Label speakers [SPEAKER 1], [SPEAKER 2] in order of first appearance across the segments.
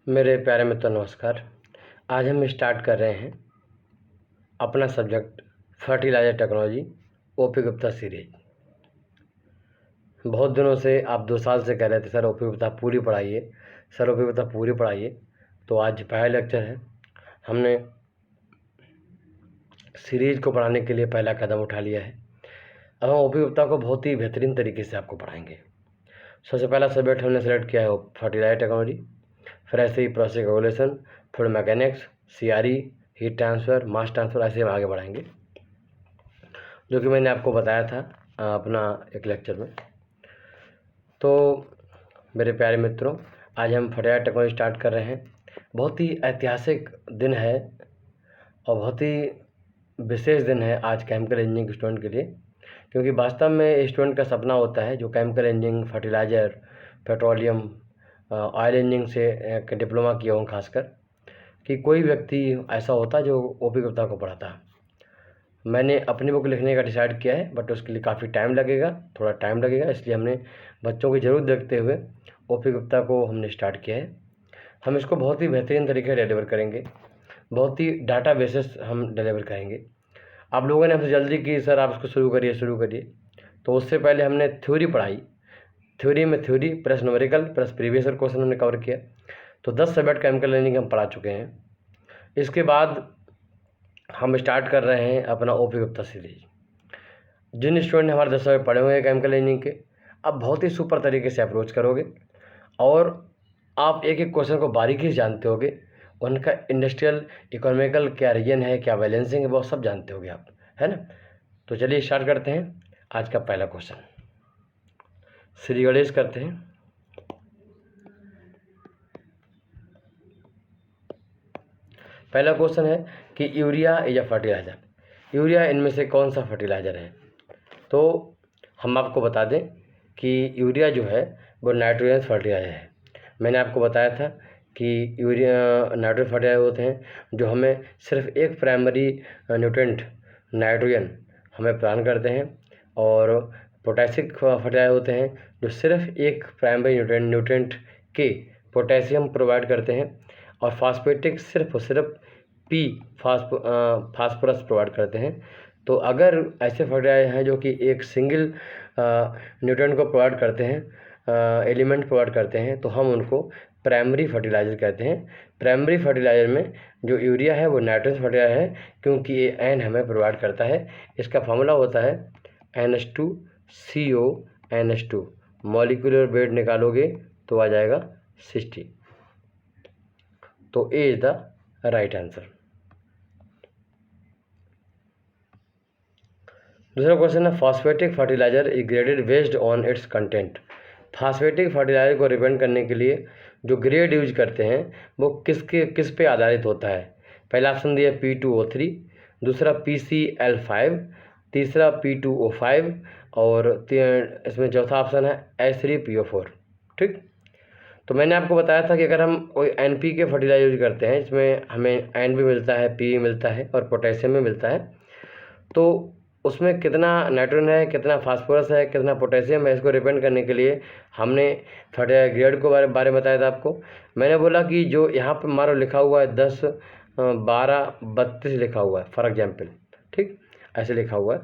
[SPEAKER 1] मेरे प्यारे मित्रों नमस्कार। आज हम स्टार्ट कर रहे हैं अपना subject fertiliser technology OP Gupta series. बहुत दिनों से आप 2 साल से कह रहे थे सर ओपी गुप्ता पूरी पढ़ाइए, सर ओपी गुप्ता पूरी पढ़ाइए। तो आज पहला लेक्चर है। हमने सीरीज को पढ़ाने के लिए पहला कदम उठा लिया है। अब हम ओपी गुप्ता को बहुत ही बेहतरीन तरीके से आपको पढ़ाएंगे। सबसे पहला सब्जेक्ट हमने सेलेक्ट किया है फर्टिलाइजर टेक्नोलॉजी, फिर ऐसे ही प्रोसेस रेगुलेशन, फिर मैकेनिक्स, सीआरई, हीट ट्रांसफ़र, मास ट्रांसफ़र, ऐसे हम आगे बढ़ाएंगे, जो कि मैंने आपको बताया था अपना एक लेक्चर में। तो मेरे प्यारे मित्रों, आज हम फर्टिलाइजर टेक्नोलॉजी स्टार्ट कर रहे हैं। बहुत ही ऐतिहासिक दिन है और बहुत ही विशेष दिन है आज केमिकल इंजीनियरिंग स्टूडेंट के लिए, क्योंकि वास्तव में स्टूडेंट का सपना होता है जो chemical engineering, fertiliser, petroleum, oil engineering से डिप्लोमा किया हूँ, खासकर कि कोई व्यक्ति ऐसा होता जो ओपी गुप्ता को पढ़ाता। मैंने अपनी बुक लिखने का डिसाइड किया है, बट उसके लिए काफ़ी टाइम लगेगा, थोड़ा टाइम लगेगा, इसलिए हमने बच्चों की ज़रूरत देखते हुए ओपी गुप्ता को हमने स्टार्ट किया है। हम इसको बहुत ही बेहतरीन तरीके से डिलीवर करेंगे, बहुत ही डाटा बेसिस हम डिलीवर करेंगे। आप लोगों ने हमसे जल्दी की सर आप इसको शुरू करिए, तो उससे पहले हमने थ्योरी पढ़ाई। थ्योरी में theory plus numerical plus previous year question हमने कवर किया। तो 10 सब्जेक्ट केमिकल इंजीनियरिंग हम पढ़ा चुके हैं। इसके बाद हम स्टार्ट कर रहे हैं अपना ओपी गुप्ता सीरीज। जिन स्टूडेंट ने हमारे 10 सब्जेक्ट पढ़े हुए हैं केमिकल इंजीनियरिंग के, आप बहुत ही सुपर तरीके से अप्रोच करोगे और आप एक एक क्वेश्चन को बारीकी से जानते होगे। उनका इंडस्ट्रियल इकोनॉमिकल क्या रीजन है, क्या बैलेंसिंग है, वो सब जानते होगे आप, है ना। तो चलिए स्टार्ट करते हैं आज का पहला क्वेश्चन। सीरीज करते हैं। पहला क्वेश्चन है कि यूरिया या फर्टिलाइज़र, यूरिया इनमें से कौन सा फर्टिलाइज़र है। तो हम आपको बता दें कि यूरिया जो है वो नाइट्रोजन फर्टिलाइज़र है। मैंने आपको बताया था कि यूरिया नाइट्रोजन फर्टिलाइज़र होते हैं जो हमें सिर्फ एक प्राइमरी न्यूट्रेंट नाइट्रोजन हमें प्रदान करते हैं, और पोटेशिक फर्टिलाइज़र होते हैं जो सिर्फ एक प्राइमरी न्यूट्रेंट के पोटेशियम प्रोवाइड करते हैं, और फास्फेटिक सिर्फ और सिर्फ पी फास्फोरस प्रोवाइड करते हैं। तो अगर ऐसे फर्टिलाइजर हैं जो कि एक सिंगल न्यूट्रिएंट को प्रोवाइड करते हैं, एलिमेंट प्रोवाइड करते हैं, तो हम उनको प्राइमरी फर्टिलाइज़र कहते हैं। प्राइमरी फर्टिलाइज़र में जो यूरिया है वो नाइट्रोजन फर्टिलाइज़र है, क्योंकि ये एन हमें प्रोवाइड करता है। इसका फार्मूला होता है NH2CO NH2। मॉलिक्यूलर वेट निकालोगे तो आ जाएगा 60। तो A is the right answer. दूसरा क्वेश्चन है phosphatic fertiliser is graded based on its content. Phosphatic fertiliser को रिप्रेजेंट करने के लिए जो ग्रेड यूज करते हैं वो किस पे आधारित होता है। पहला ऑप्शन दिया P2O3, दूसरा PCl5, तीसरा P2O5, और इसमें चौथा ऑप्शन है H3PO4। ठीक। तो मैंने आपको बताया था कि अगर हम कोई NPK फर्टिलाइजर यूज करते हैं, इसमें हमें N भी मिलता है, P मिलता है और पोटेशियम भी मिलता है, तो उसमें कितना नाइट्रोजन है, कितना फास्फोरस है, कितना पोटेशियम है, इसको रिप्रेजेंट करने के लिए हमने फर्टिलाइजर ग्रेड को बारे में बताया था आपको। मैंने बोला कि जो यहाँ पर हमारा लिखा हुआ है 10, 12, 32 लिखा हुआ है फॉर एग्जाम्पल, ठीक, ऐसे लिखा हुआ है,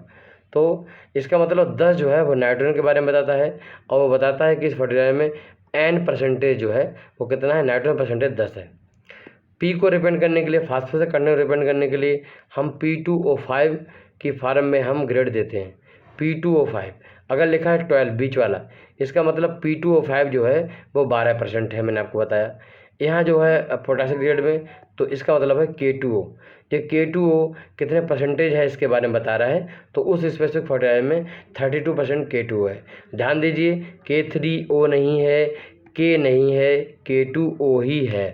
[SPEAKER 1] तो इसका मतलब 10 जो है वो नाइट्रोजन के बारे में बताता है, और वो बताता है कि इस फर्टिलाइजर में N% जो है वो कितना है, नाइट्रोजन परसेंटेज 10 है। पी को रिप्रेजेंट करने के लिए, फास्फोरस करने को रिप्रेजेंट करने के लिए हम P2O5 की फार्म में हम ग्रेड देते हैं। P2O5 अगर लिखा है 12 बीच वाला, इसका मतलब P2O5 जो है वो 12% है, मैंने आपको बताया। यहाँ जो है पोटेशियम ग्रेड में, तो इसका मतलब है K2O। ये K2O कितने परसेंटेज है इसके बारे में बता रहा है, तो उस स्पेसिफिक फर्टिलाइजर में 32% K2O है। ध्यान दीजिए, K3O नहीं है, K नहीं है, K2O ही है।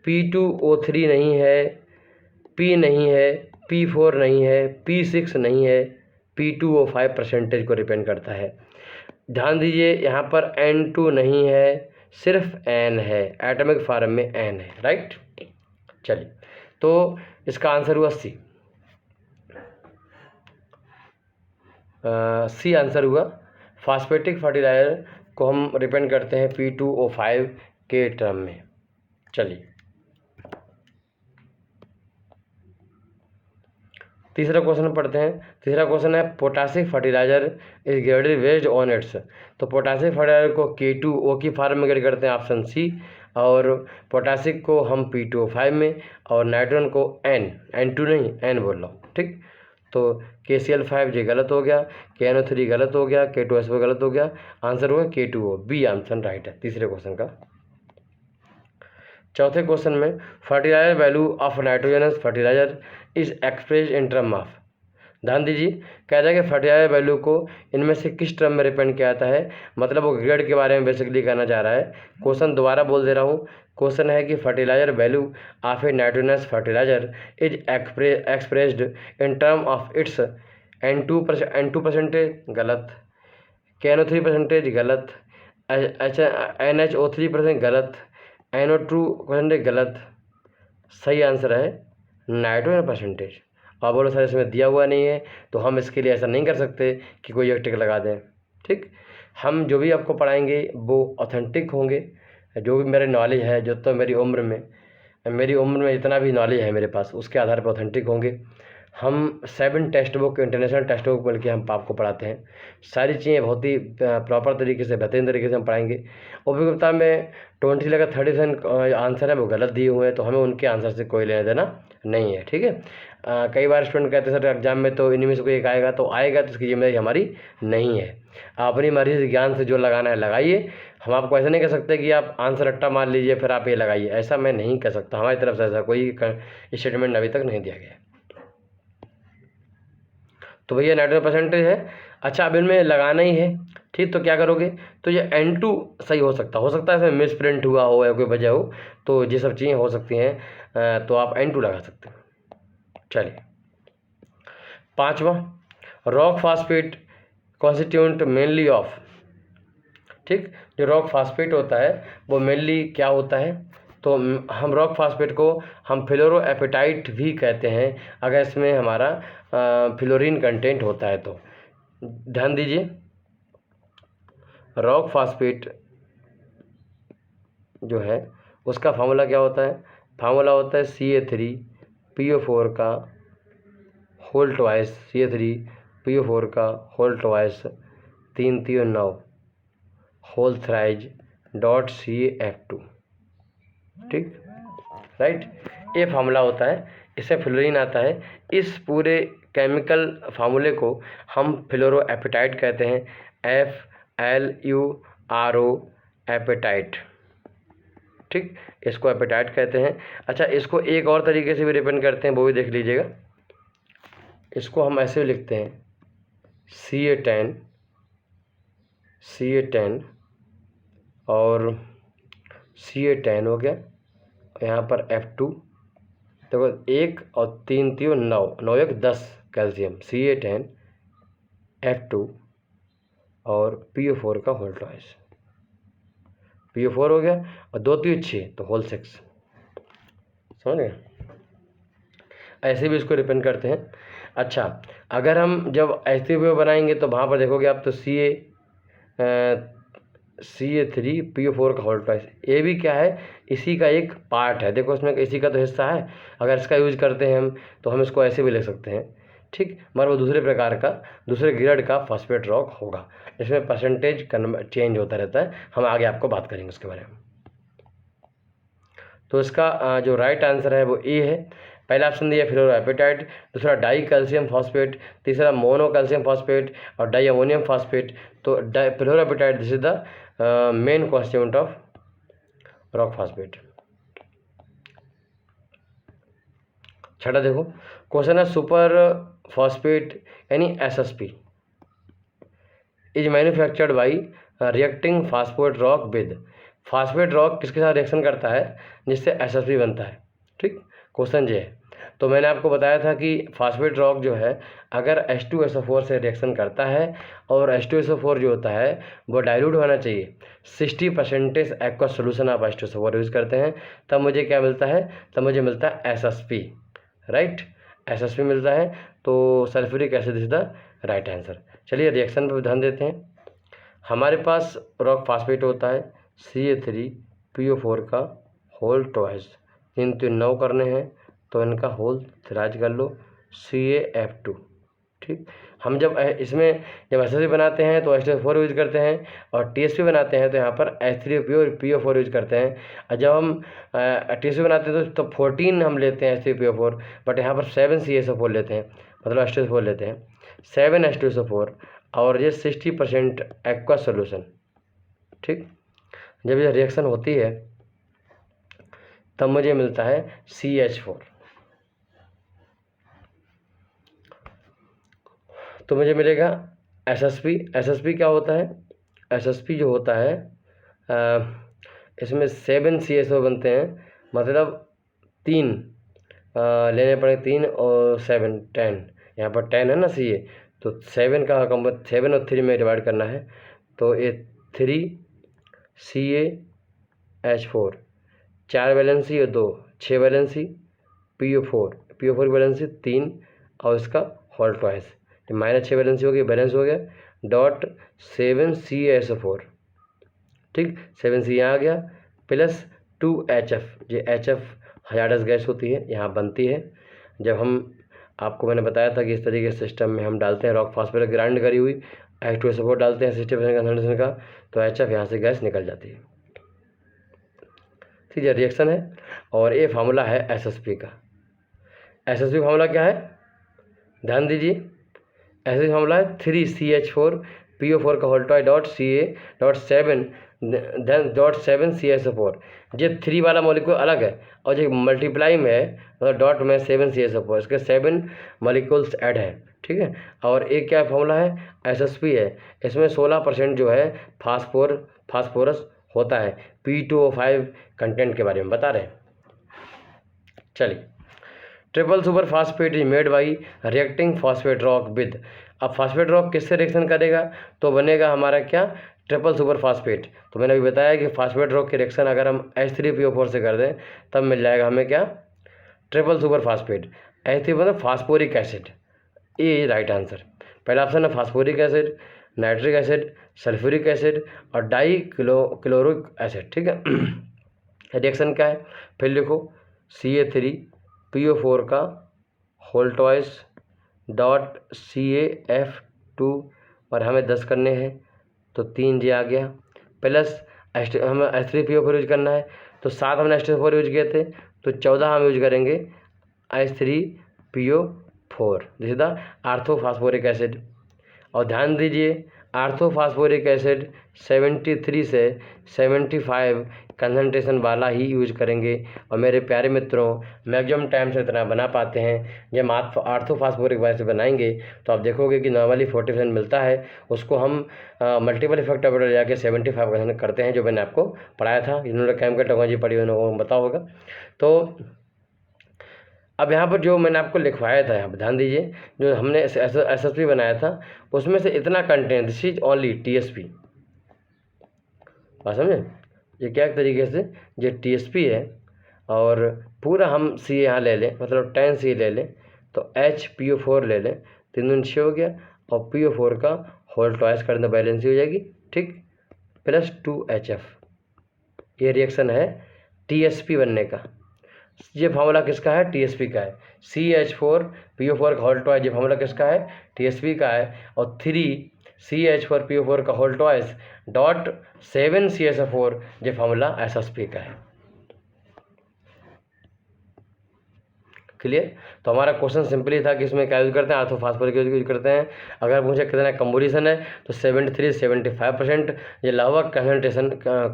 [SPEAKER 1] P2O3 नहीं है, P नहीं है, P4 नहीं है, P6 नहीं है, P2O5 परसेंटेज को रिप्रेजेंट करता है। ध्यान दीजिए, यहाँ पर N2 नहीं है, सिर्फ N है, एटॉमिक फॉर्म में N है, राइट। चलिए, तो इसका आंसर हुआ सी। सी आंसर हुआ। फास्फेटिक फर्टिलाइजर को हम रिप्रेजेंट करते हैं P2O5 के टर्म में। चलिए तीसरा क्वेश्चन पढ़ते हैं। तीसरा क्वेश्चन है potassic fertiliser is graded based on its. तो पोटासिक फर्टिलाइजर को K2O की फॉर्म में ग्रेड करते हैं, ऑप्शन सी। और पोटासिक को हम P2O5 में, और नाइट्रोजन को N2 नहीं N बोल रहा हूँ, ठीक। तो KCl5 जी गलत हो गया, KNO3 गलत हो गया, K2SO गलत हो गया, आंसर होगा K2O, बी आंसर राइट है तीसरे क्वेश्चन का। चौथे क्वेश्चन में fertiliser value of nitrogenous fertiliser is express in term of. ध्यान दीजिए, कह रहा है कि फर्टिलाइजर वैल्यू को इनमें से किस टर्म में रिप्रेजेंट किया जाता है, मतलब वो ग्रेड के बारे में बेसिकली कहना चाह रहा है। क्वेश्चन दोबारा बोल दे रहा हूँ। क्वेश्चन है कि fertiliser value of a nitrogenous fertiliser is expressed in term of its N2 percentage गलत, KNO3 गलत, NHO3 गलत, NO2 गलत। सही आंसर है नाइट्रोजन परसेंटेज। आप बोलो सर इसमें दिया हुआ नहीं है, तो हम इसके लिए ऐसा नहीं कर सकते कि कोई एक टिक लगा दें, ठीक। हम जो भी आपको पढ़ाएंगे वो ऑथेंटिक होंगे, जो भी मेरे नॉलेज है, जो तो मेरी उम्र में जितना भी नॉलेज है मेरे पास, उसके आधार पर ऑथेंटिक होंगे। हम 7 text book international text book मिल के हम आपको पढ़ाते हैं। सारी चीज़ें बहुत ही प्रॉपर तरीके से, बेहतरीन तरीके से हम पढ़ाएंगे। अभिज्ञता में 20 लगा 30% आंसर है वो गलत दिए हुए हैं, तो हमें उनके आंसर से कोई लेना देना नहीं है, ठीक है। कई बार स्टूडेंट कहते हैं सर एग्जाम में तो इन्हीं में से कोई एक आएगा, तो आएगा तो इसकी जिम्मेदारी हमारी नहीं है। आप अपनी मर्जी से ज्ञान से जो लगाना है लगाइए। हम आपको ऐसा नहीं कह सकते कि आप आंसर रट्टा मार लीजिए फिर आप ये लगाइए, ऐसा मैं नहीं कह सकता। हमारी तरफ से ऐसा कोई स्टेटमेंट अभी तक नहीं दिया गया। तो भैया नाइट्रोजन परसेंटेज है। अच्छा, अब इनमें लगाना ही है, ठीक। तो क्या करोगे, तो ये N2 सही हो सकता है इसमें मिस प्रिंट हुआ हो या कोई वजह हो, तो ये सब चीज़ें हो सकती हैं, तो आप N2 लगा सकते हैं। चलिए पांचवा, rock phosphate constituent mainly of, ठीक। जो रॉक फास्फेट होता है वो मेनली क्या होता है, तो हम रॉक फास्फेट को हम फ्लोरोएपेटाइट भी कहते हैं अगर इसमें हमारा फ्लोरीन कंटेंट होता है तो। ध्यान दीजिए, रॉक फास्फेट जो है उसका फार्मूला क्या होता है, फार्मूला होता है CA3PO4 का होल ट्वाइस, CA3PO4 का whole twice 339 whole thrice dot CaF2, ठीक, राइट। ये फार्मूला होता है, इससे फ्लोरीन आता है। इस पूरे केमिकल फार्मूले को हम फ्लोरोएपेटाइट कहते हैं, FLURO एपेटाइट, ठीक। इसको एपेटाइट कहते हैं। अच्छा, इसको एक और तरीके से भी रिप्रेजेंट करते हैं, वो भी देख लीजिएगा। इसको हम ऐसे भी लिखते हैं CA10 और CA10 हो गया, यहाँ पर F2, देखो 1 और 3 3 9 9 1 10 कैल्शियम, CA10 F2 और PO4 का होल ट्वाइस, PO4 हो गया, और 2 3 6 तो होल 6, समझ गए। ऐसे भी इसको रिप्रेजेंट करते हैं। अच्छा, अगर हम जब ऐसे हुए बनाएंगे तो वहाँ पर देखोगे आप तो CA3PO4 का होल ट्वाइस, ये भी क्या है, इसी का एक पार्ट है। देखो इसमें इसी का तो हिस्सा है। अगर इसका यूज करते हैं हम तो हम इसको ऐसे भी लिख सकते हैं, ठीक। मगर वो दूसरे प्रकार का, दूसरे ग्रेड का फॉस्फेट रॉक होगा, इसमें परसेंटेज चेंज होता रहता है। हम आगे आपको बात करेंगे उसके बारे में। तो इसका जो राइट आंसर है वो ए है। पहला ऑप्शन दिया फ्लोरोएपेटाइट, दूसरा डाई कैल्शियम फॉस्फेट, तीसरा मोनो कैल्शियम फॉस्फेट और डाई अमोनियम फॉस्फेट। तो fluoroapatite this is the main constituent of rock phosphate. छठा देखो, क्वेश्चन है सुपर फॉस्फेट यानी SSP is manufactured by reacting phosphate rock with. Phosphate rock किसके साथ reaction करता है जिससे SSP बनता है, ठीक। क्वेश्चन ये है। तो मैंने आपको बताया था कि फास्फेट रॉक जो है अगर H2SO4 से रिएक्शन करता है, और H2SO4 जो होता है वो डाइल्यूट होना चाहिए, 60% एक्वा सोल्यूशन आप H2SO4 यूज़ करते हैं, तब मुझे क्या मिलता है, तब मुझे मिलता है SSP, राइट। SSP मिलता है, तो sulphuric acid is the right answer. चलिए रिएक्शन पर ध्यान देते हैं। हमारे पास रॉक फास्फेट होता है CA3PO4 का होल ट्वाइस, 3 3 9 करने हैं तो इनका होल थ्राइस कर लो, CaF2। ठीक, हम जब इसमें जब SSP बनाते हैं तो H4 यूज करते हैं, और TSP बनाते हैं तो यहाँ पर H3PO और PO4 यूज करते हैं। और जब हम TSP बनाते हैं तो 14 हम लेते हैं H3PO4, बट यहाँ पर 7 CaSO4 लेते हैं, मतलब H2SO4 लेते हैं, 7 H2SO4, और ये 60% एक्वा सोल्यूशन। ठीक, जब ये रिएक्शन होती है तब मुझे मिलता है CH4। तो मुझे मिलेगा SSP। SSP क्या होता है? SSP जो होता है इसमें 7 CSO बनते हैं, मतलब 3 लेने पड़े, 3 और 7 10, यहाँ पर 10 है ना CA, तो 7 का 7 और 3 में डिवाइड करना है, तो ये 3 CaH4, 4 वैलेंसी और 2 6 वैलेंसी, PO4 वैलेंसी 3, और इसका होल ट्वाइस, -6 वैलेंसी हो गई, बैलेंस हो गया, डॉट 7 CaSO4। ठीक, 7 C यहाँ आ गया, प्लस 2 HF। ये HF हजारस गैस होती है, यहाँ बनती है जब हम, आपको मैंने बताया था कि इस तरीके के सिस्टम में हम डालते हैं रॉक फास्फोरस ग्राइंड करी हुई, H2SO4 डालते हैं 60% कंसंट्रेशन का, तो HF यहाँ से गैस निकल जाती है। ठीक है, रिएक्शन है, और ये फार्मूला है SSP का। SSP फार्मूला क्या है, ध्यान दीजिए, SSP फार्मूला है 3CH4 PO4 का whole twice dot CA dot 7 then dot 7 CaSO4। ये 3 वाला मॉलिक्यूल अलग है, और जो मल्टीप्लाई में है मतलब डॉट में 7 CaSO4, इसके 7 मॉलिक्यूल्स ऐड है। ठीक है, और एक क्या फार्मूला है, SSP है, इसमें 16% जो है फास्फोरस होता है, P2O5 कंटेंट के बारे में बता रहे हैं। चलिए, triple super phosphate is made by reacting phosphate rock with. अब फास्फेट रॉक किससे रिएक्शन करेगा, तो बनेगा हमारा क्या, ट्रिपल सुपर फास्फेट। तो मैंने अभी बताया कि फास्फेट रॉक की रिएक्शन अगर हम H3PO4 से कर दें तब मिल जाएगा हमें क्या, ट्रिपल सुपर फास्फेट। H3 मतलब फास्फोरिक एसिड, ये राइट आंसर। पहला ऑप्शन है phosphoric acid, nitric acid, sulphuric acid और डाई क्लोरिक एसिड। ठीक है, रिएक्शन क्या है, फिर लिखो CA3PO4 का होल ट्वाइस डॉट CaF2, और हमें 10 करने हैं तो 3 जी आ गया, प्लस हमें H3PO4 यूज करना है, तो 7 हमने H2SO4 यूज किए थे, तो 14 हम यूज करेंगे H3PO4, this is the orthophosphoric acid. और ध्यान दीजिए, आर्थोफास्फोरिक एसिड 73 से 75 कंसंट्रेशन वाला ही यूज करेंगे। और मेरे प्यारे मित्रों, मैक्सिमम टाइम से इतना बना पाते हैं। जब आर्थोफास्फोरिक एसिड बनाएंगे तो आप देखोगे कि नॉर्मली 40% मिलता है, उसको हम मल्टीपल इफेक्ट ऑफ जाके 75% करते हैं, जो मैंने आपको पढ़ाया था, जिन्होंने केमिकल टेक्नोलॉजी पढ़ी उन्होंने बताया होगा। तो अब यहाँ पर जो मैंने आपको लिखवाया था, यहाँ पर ध्यान दीजिए, जो हमने SSP बनाया था उसमें से इतना content, this is only TSP। बात समझे, ये क्या एक तरीके से ये TSP है, और पूरा हम C यहाँ ले लें, मतलब 10 C ले लें, तो HPO4 ले लें, 3 दूनी 6 हो गया, और PO4 का होल ट्वाइस कर दें, बैलेंस ही हो जाएगी। ठीक, प्लस 2 HF, ये रिएक्शन है TSP बनने का। ये फार्मूला किसका है, TSP का है। CH4PO4 का होल ट्वाइस, ये फार्मूला किसका है, TSP का है। और 3 CH4PO4 का होल ट्वाइस डॉट 7 CaSO4, ये फार्मूला SSP का है। क्लियर। तो हमारा क्वेश्चन सिंपली था कि इसमें क्या यूज करते हैं, आर्थोफास्फोरिक यूज करते हैं। अगर मुझे कितना कंपोजिशन है तो 73-75% ये लगभग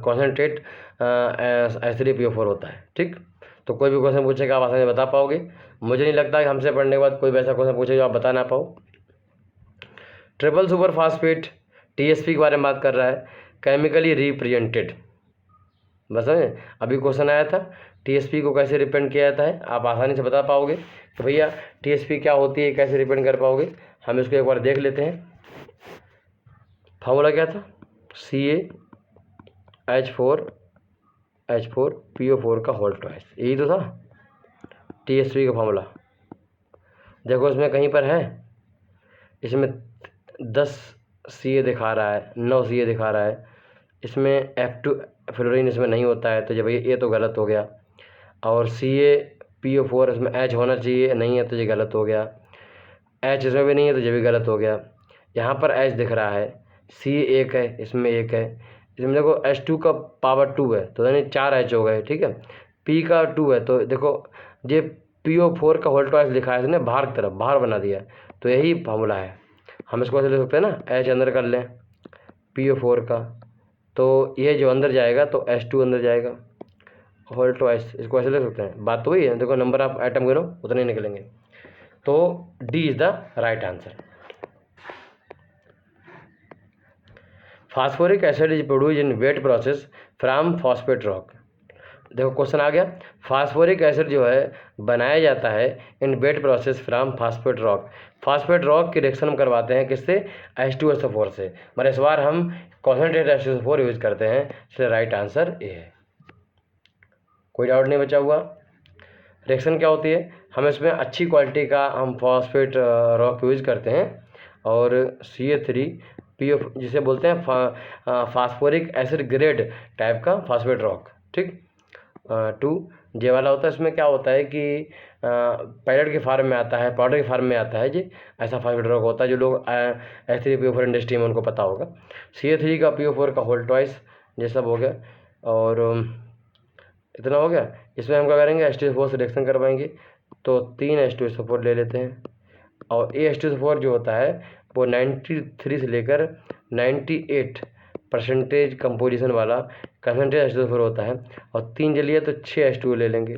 [SPEAKER 1] कॉन्सेंट्रेट H3PO4 होता है। ठीक, तो कोई भी क्वेश्चन पूछेगा आप आसानी से बता पाओगे। मुझे नहीं लगता कि हमसे पढ़ने के बाद कोई वैसा क्वेश्चन पूछे जो आप बता ना पाओ। ट्रिपल सुपर फास्फेट TSP के बारे में बात कर रहा है, केमिकली रिप्रेजेंटेड। बस समझे, अभी क्वेश्चन आया था TSP को कैसे रिप्रेजेंट किया जाता है, आप आसानी से बता पाओगे कि भैया TSP क्या होती है, कैसे रिप्रेजेंट कर पाओगे। हम इसको एक बार देख लेते हैं। फार्मूला क्या था, CaH4PO4 का होल ट्वाइस, यही तो था TSP का फार्मूला। देखो इसमें कहीं पर है, इसमें 10 CA दिखा रहा है, 9 CA दिखा रहा है, इसमें F2 फ्लोरीन इसमें नहीं होता है, तो जब ये तो गलत हो गया। और CaPO4 इसमें H होना चाहिए, नहीं है तो ये गलत हो गया। H इसमें भी नहीं है तो ये भी गलत हो गया। यहाँ पर H दिख रहा है, C एक है, इसमें एक है, इसमें देखो H2 का पावर 2 है तो यानी 4 H हो गए, ठीक है। P का 2 है तो देखो ये PO4 का होल ट्वाइस लिखा है इसने बाहर की तरफ, बाहर बना दिया, तो यही फार्मूला है। हम इसको ऐसे लिख सकते हैं ना, H अंदर कर लें PO4 का, तो ये जो अंदर जाएगा तो H2 अंदर जाएगा होल ट्वाइस, इसको ऐसे लिख सकते हैं। बात तो वही है, देखो नंबर ऑफ आइटम गिनो उतने निकलेंगे। तो D is the right answer. Phosphoric acid is produce in wet process from phosphate rock. देखो क्वेश्चन आ गया, फास्फोरिक एसिड जो है बनाया जाता है in wet process from phosphate rock. Phosphate rock की रिएक्शन हम करवाते हैं किससे, H2SO4 से, मगर इस बार हम कॉन्सेंट्रेट H2SO4 यूज करते हैं, इसलिए राइट आंसर ए है। कोई डाउट नहीं बचा हुआ। रिएक्शन क्या होती है, हम इसमें अच्छी क्वालिटी का हम फॉस्फेट रॉक यूज करते हैं और CA3PO जिसे बोलते हैं फास्फोरिक एसिड ग्रेड टाइप का फॉस्फेट रॉक, ठीक। 2 जे वाला होता है, इसमें क्या होता है कि पैलेट के फार्म में आता है, पाउडर के फार्म में आता है जी, ऐसा फॉस्फेट रॉक होता है जो लोग H3PO4 इंडस्ट्री में उनको पता होगा। CA3 का PO4 का होल ट्वाइस ये सब हो गया, और इतना हो गया। इसमें हम क्या करेंगे, H2SO4 से रिएक्शन करवाएंगे, तो 3 H2SO4 ले लेते हैं, और ये H2SO4 जो होता है वो 93 से लेकर 98% कंपोजिशन वाला कंसनट्रेट H2SO4 होता है, और 3 जलिए तो 6 H2O ले लेंगे,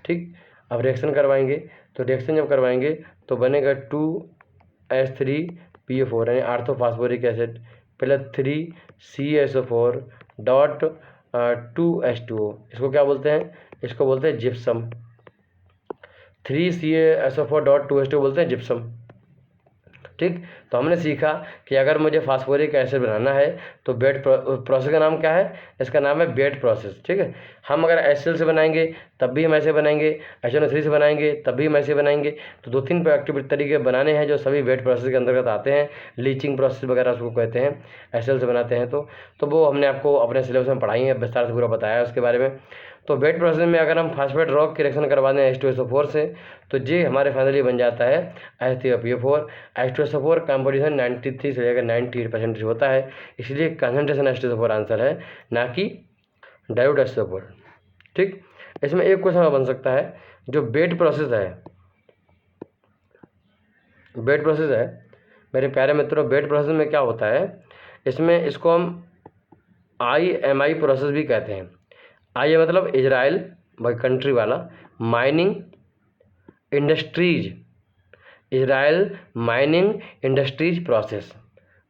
[SPEAKER 1] ठीक। अब रिएक्शन करवाएंगे, तो रिएक्शन जब करवाएंगे तो बनेगा 2H3PO4 यानी आर्थोफॉस्फोरिक acid plus 3CaSO4 dot 2H2O, इसको क्या बोलते हैं, इसको बोलते हैं जिप्सम। 3CaSO4 डॉट 2H2O बोलते हैं जिप्सम, ठीक। तो हमने सीखा कि अगर मुझे फास्फोरिक एसिड बनाना है तो बेड प्रोसेस का नाम क्या है, इसका नाम है बेड प्रोसेस, ठीक है। हम अगर HCl से बनाएंगे तब भी हम ऐसे बनाएंगे, HNO3 से बनाएंगे तब भी हम ऐसे बनाएंगे। तो 2-3 एक्टिव तरीके बनाने हैं जो सभी बेड प्रोसेस के अंतर्गत आते हैं, लीचिंग प्रोसेस वगैरह उसको कहते हैं, HCl से बनाते हैं। तो वो हमने आपको अपने सिलेबस में पढ़ाई है, विस्तार से पूरा बताया है उसके बारे में। तो बेड प्रोसेस में अगर हम फास्फेट रॉक की रिएक्शन करवा दें H2SO4 से, तो ये हमारे फाइनली बन जाता है H3PO4। H2SO4 कंपोजिशन 93 से लेकर 98% होता है, इसलिए कंसनट्रेशन H2SO4 आंसर है, ना कि डाइल्यूट H2SO4, ठीक। इसमें एक क्वेश्चन बन सकता है, जो बेड प्रोसेस है मेरे प्यारे मित्रों, बेड प्रोसेस में क्या होता है, इसमें इसको हम IMI प्रोसेस भी कहते हैं। आई मतलब इजराइल भाई कंट्री वाला, mining industries, Israel mining industries process,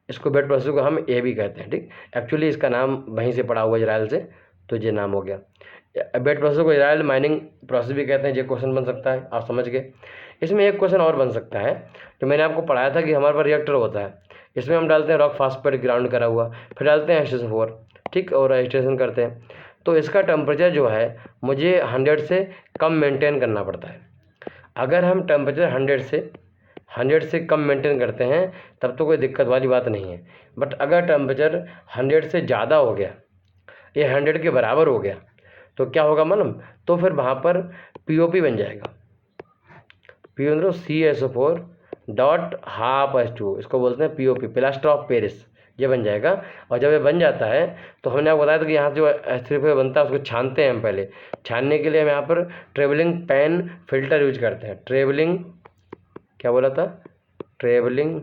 [SPEAKER 1] इसको बेड प्रोसेस को हम ये भी कहते हैं, ठीक। एक्चुअली इसका नाम वहीं से पड़ा हुआ इजराइल से, तो ये नाम हो गया। बेड प्रोसेस को इजराइल माइनिंग प्रोसेस भी कहते हैं, ये क्वेश्चन बन सकता है, आप समझ गए। इसमें एक क्वेश्चन और बन सकता है, जो मैंने आपको पढ़ाया था कि हमारे पास रिएक्टर होता है, इसमें हम डालते हैं रॉक फास्फेट ग्राउंड करा हुआ, फिर डालते हैं H2SO4, ठीक, और रजिस्ट्रेशन करते हैं। तो इसका टेम्परेचर जो है मुझे 100 से कम मेंटेन करना पड़ता है। अगर हम टेम्परेचर 100 से कम मेंटेन करते हैं तब तो कोई दिक्कत वाली बात नहीं है, बट अगर टेम्परेचर 100 से ज़्यादा हो गया, ये 100 के बराबर हो गया, तो क्या होगा मालूम, तो फिर वहाँ पर POP बन जाएगा, PO मतलब CaSO4 डॉट हाफ H2O, इसको बोलते हैं POP, प्लास्टर ऑफ पेरिस, ये बन जाएगा। और जब ये बन जाता है तो हमने आपको बताया था कि यहाँ जो H3PO बनता है उसको छानते हैं हम पहले। छानने के लिए हम यहाँ पर ट्रेवलिंग पैन फिल्टर यूज करते हैं, ट्रेवलिंग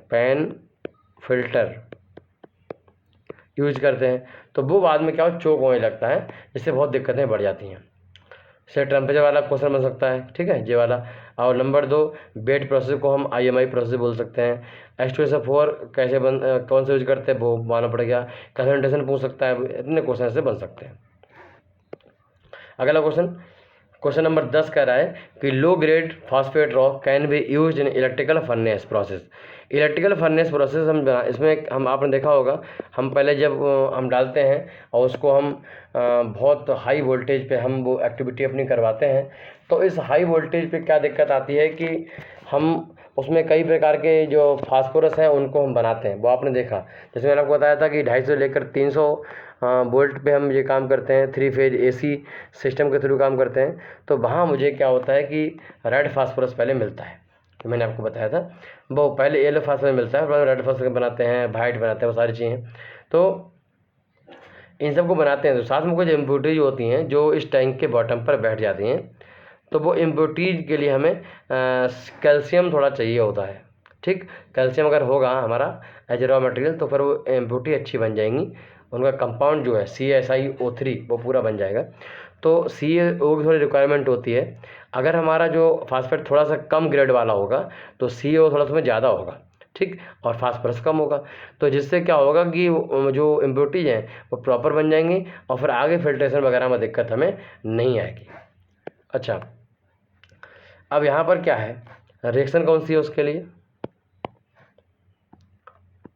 [SPEAKER 1] पैन फिल्टर यूज करते हैं। तो वो बाद में क्या हो, चोक होने लगता है, जिससे बहुत दिक्कतें बढ़ जाती हैं। से टेम्परेचर वाला क्वेश्चन बन सकता है, ठीक है, ये वाला। और नंबर 2, बेड प्रोसेस को हम IMI प्रोसेस बोल सकते हैं। H2SO4 कैसे कौन से यूज करते हैं वो मालूम पड़ गया। कंसंट्रेशन पूछ सकता है, इतने क्वेश्चन से बन सकते हैं। अगला क्वेश्चन नंबर 10 कह रहा है कि low grade phosphate rock can be use in electrical furnace process. Electrical furnace process इसमें हम आपने देखा होगा, हम पहले जब हम डालते हैं और उसको हम बहुत हाई वोल्टेज पे हम वो एक्टिविटी अपनी करवाते हैं, तो इस हाई वोल्टेज पे क्या दिक्कत आती है कि हम उसमें कई प्रकार के जो फास्फोरस हैं उनको हम बनाते हैं, वो आपने देखा। जैसे मैंने आपको बताया था कि 250 से लेकर 300 वोल्ट पे हम ये काम करते हैं, 3 फेज AC सिस्टम के थ्रू काम करते हैं। तो वहाँ मुझे क्या होता है कि रेड फास्फोरस पहले मिलता है, तो मैंने आपको बताया था वो पहले येलो फास्फोरस मिलता है, रेड फास्फोरस बनाते हैं, वाइट बनाते हैं, वो सारी चीज़ें। तो इन सब को बनाते हैं तो साथ में कुछ इम्प्योरिटीज होती हैं जो इस टैंक के बॉटम पर बैठ जाती हैं। तो वो इम्प्योरिटीज के लिए हमें कैल्शियम थोड़ा चाहिए होता है, ठीक। कैल्शियम अगर होगा हमारा एज रॉ मटेरियल तो फिर वो इम्प्योरिटी अच्छी बन जाएंगी, उनका कंपाउंड जो है CaSiO3 वो पूरा बन जाएगा। तो CO की थोड़ी रिक्वायरमेंट होती है। अगर हमारा जो फास्फेट थोड़ा सा कम ग्रेड वाला होगा तो CO थोड़ा सा ज़्यादा होगा, ठीक, और फास्फोरस कम होगा। तो जिससे क्या होगा कि जो इम्प्योरिटीज हैं वो प्रॉपर बन जाएंगी और फिर आगे फिल्ट्रेशन वगैरह में दिक्कत हमें नहीं आएगी। अच्छा, अब यहाँ पर क्या है, रिएक्शन कौन सी है उसके लिए,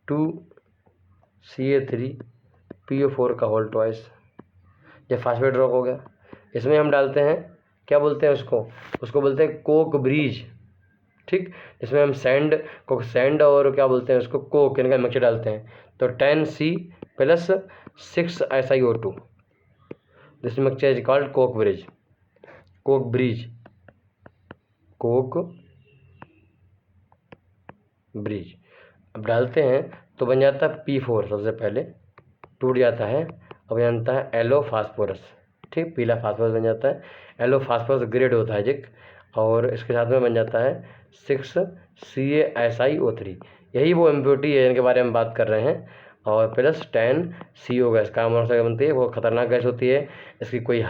[SPEAKER 1] 2Ca3PO4 का होल ट्वाइस, ये फास्फेट रॉक हो गया। इसमें हम डालते हैं, क्या बोलते हैं उसको बोलते हैं कोक ब्रिज, ठीक। इसमें हम सैंड और क्या बोलते हैं उसको कोक इनका मिक्सचर डालते हैं। तो 10C + 6SiO2, this mixture is called Coke bridge. अब डालते हैं तो बन जाता है P4, सबसे पहले टूट जाता है, अब बनता है येलो फास्फोरस, ठीक, पीला फास्फोरस बन जाता है। येलो फास्फोरस ग्रेड होता है जिक, और इसके साथ में बन जाता है 6CaSiO3, यही वो इम्प्योरिटी है इनके बारे में बात कर रहे हैं। और प्लस 10CO गैस काम से बनती है, वो खतरनाक गैस होती है। इसकी कोई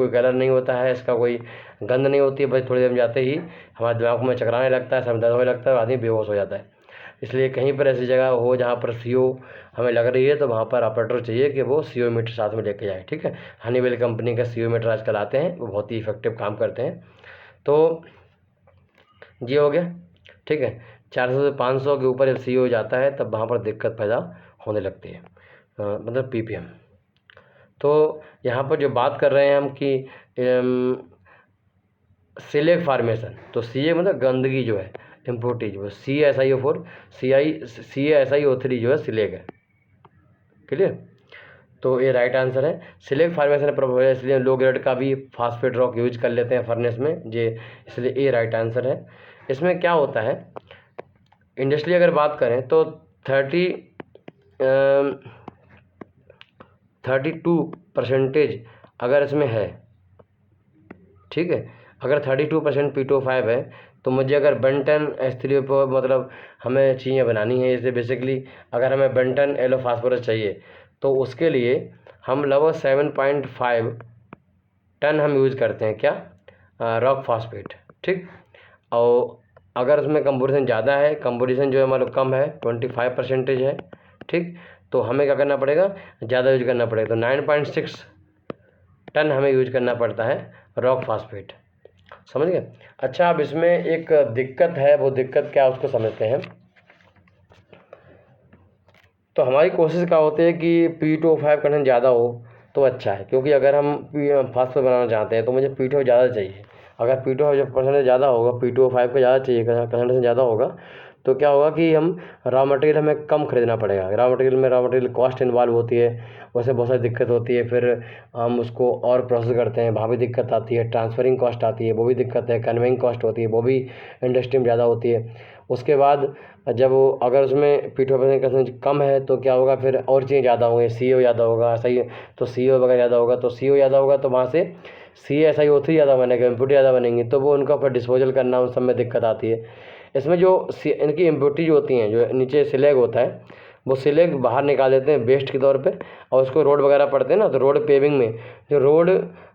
[SPEAKER 1] कलर नहीं होता है, इसका कोई गंध नहीं होती है, बस थोड़ी देर में जाते ही हमारे दिमाग में चकराने लगता है, सर दर्द होने लगता है और आदमी बेहोश हो जाता है। इसलिए कहीं पर ऐसी जगह हो जहाँ पर CO हमें लग रही है तो वहाँ पर ऑपरेटर चाहिए कि वो CO मीटर साथ में लेके जाए, ठीक है। हनीवेल कंपनी का CO मीटर आजकल आते हैं, वो बहुत ही इफेक्टिव काम करते हैं। तो ये हो गया, ठीक है। 400 से 500 के ऊपर जब CO जाता है तब वहाँ पर दिक्कत पैदा होने लगती है, मतलब PPM। तो यहाँ पर जो बात कर रहे हैं हम कि सिलेक फार्मेशन, तो CA मतलब गंदगी जो है इम्प्योरिटीज, वो CaSiO3 जो है सिलेक है, क्लियर। तो ये राइट आंसर है। सिलेक फार्मेशन प्रभाव है, इसलिए लो ग्रेड का भी फास्फेट रॉक यूज कर लेते हैं फर्नेस में, ये इसलिए ये राइट आंसर है। इसमें क्या होता है, इंडस्ट्री अगर बात करें तो 32% अगर इसमें है, ठीक है। अगर 32% P2O5 है तो मुझे अगर बेंटन H3O पर मतलब हमें चीज़ें बनानी है, जैसे बेसिकली अगर हमें बेंटन येलो फास्फोरस चाहिए तो उसके लिए हम लगभग 7.5 टन हम यूज़ करते हैं, क्या, रॉक फास्फेट, ठीक। और अगर उसमें कंपोजिशन ज़्यादा है, कंपोजिशन जो है मतलब कम है, 25% है, ठीक, तो हमें क्या करना पड़ेगा, ज़्यादा यूज करना पड़ेगा। तो 9.6 टन हमें यूज करना पड़ता है रॉक फास्फेट, समझ गए। अच्छा, अब इसमें एक दिक्कत है, वो दिक्कत क्या उसको समझते हैं। तो हमारी कोशिश क्या होती है कि P2O5 कंटेंट ज़्यादा हो तो अच्छा है, क्योंकि अगर हम फास्फेट बनाना चाहते हैं तो मुझे P2O ज़्यादा चाहिए। अगर P2O परसेंटेज ज़्यादा होगा, P2O5 का ज़्यादा चाहिए, कंसेंट्रेशन ज़्यादा होगा, तो क्या होगा कि हम रॉ मटेरियल हमें कम खरीदना पड़ेगा। रॉ मटेरियल कॉस्ट इन्वॉल्व होती है, वैसे बहुत सारी दिक्कत होती है। फिर हम उसको और प्रोसेस करते हैं, वहाँ भी दिक्कत आती है। ट्रांसफरिंग कॉस्ट आती है, वो भी दिक्कत है। कन्वेइंग कॉस्ट होती है, वो भी इंडस्ट्री में ज़्यादा होती है। उसके बाद जब अगर उसमें P2O परसेंटेज कम है तो क्या होगा, फिर और चीज़ें ज़्यादा होंगी, CO ज़्यादा होगा, सही, तो CO वगैरह ज़्यादा होगा, तो CO ज़्यादा होगा तो वहाँ से CaSiO3 ज़्यादा बनेगा, इम्प्योरिटी ज़्यादा बनेंगी, तो वो उनका फिर डिस्पोजल करना उन सब में दिक्कत आती है। इसमें जो इनकी इम्प्योरिटी होती हैं, जो नीचे सिलेग होता है, वो सिलेग बाहर निकाल देते हैं वेस्ट के तौर पे, और उसको रोड वगैरह पड़ते हैं ना, तो रोड पेविंग में जो रोड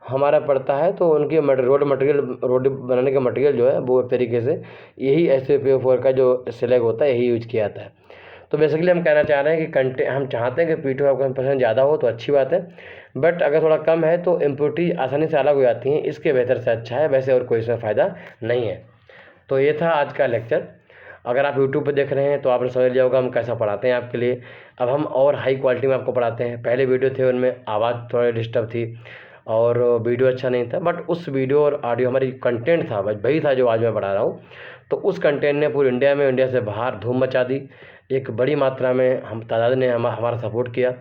[SPEAKER 1] हमारा पड़ता है तो उनकी रोड बनाने का मटेरियल जो है वो एक तरीके से यही SiO4 का जो सिलेग होता है यही यूज किया जाता है। तो बेसिकली हम कहना चाह रहे हैं कि हम चाहते हैं कि P2O ज़्यादा हो तो अच्छी बात है, बट अगर थोड़ा कम है तो इम्प्योरिटी आसानी से अलग हो जाती हैं, इसके बेहतर से अच्छा है, वैसे और कोई इसमें फ़ायदा नहीं है। तो ये था आज का लेक्चर। अगर आप यूट्यूब पर देख रहे हैं तो आपने समझ लिया होगा हम कैसा पढ़ाते हैं आपके लिए। अब हम और हाई क्वालिटी में आपको पढ़ाते हैं। पहले वीडियो थे उनमें आवाज़ थोड़ी डिस्टर्ब थी, और वीडियो अच्छा नहीं था, बट उस वीडियो और ऑडियो हमारी कंटेंट था वही था जो आज मैं पढ़ा रहा हूँ। तो उस कंटेंट ने पूरे इंडिया में, इंडिया से बाहर धूम मचा दी। एक बड़ी मात्रा में तादाद ने हमारा सपोर्ट किया,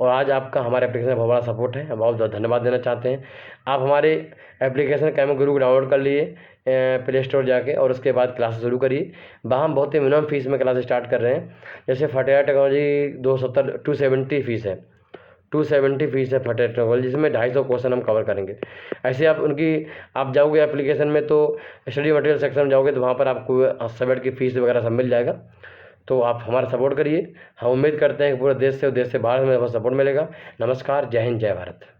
[SPEAKER 1] और आज आपका हमारे एप्लीकेशन में बहुत बड़ा सपोर्ट है। हम बहुत बहुत धन्यवाद देना चाहते हैं। आप हमारे एप्लीकेशन कैमो गुरु को डाउनलोड कर लिए प्ले स्टोर जाके, और उसके बाद क्लासेस शुरू करिए। वहाँ हम बहुत ही मिनिमम फीस में क्लास स्टार्ट कर रहे हैं। जैसे फतेहा टेक्नोलॉजी 270 फीस है, 270 फीस है फतेहा टेक्नोलॉजी, जिसमें 250 क्वेश्चन हम कवर करेंगे। ऐसे आप जाओगे एप्लीकेशन में तो स्टडी मटेरियल सेक्शन में जाओगे तो वहाँ पर आपको सब्जेक्ट की फ़ीस वगैरह सब मिल जाएगा। तो आप हमारा सपोर्ट करिए। हम उम्मीद करते हैं कि पूरे देश से और देश से बाहर में सपोर्ट मिलेगा। नमस्कार, जय हिंद, जय भारत।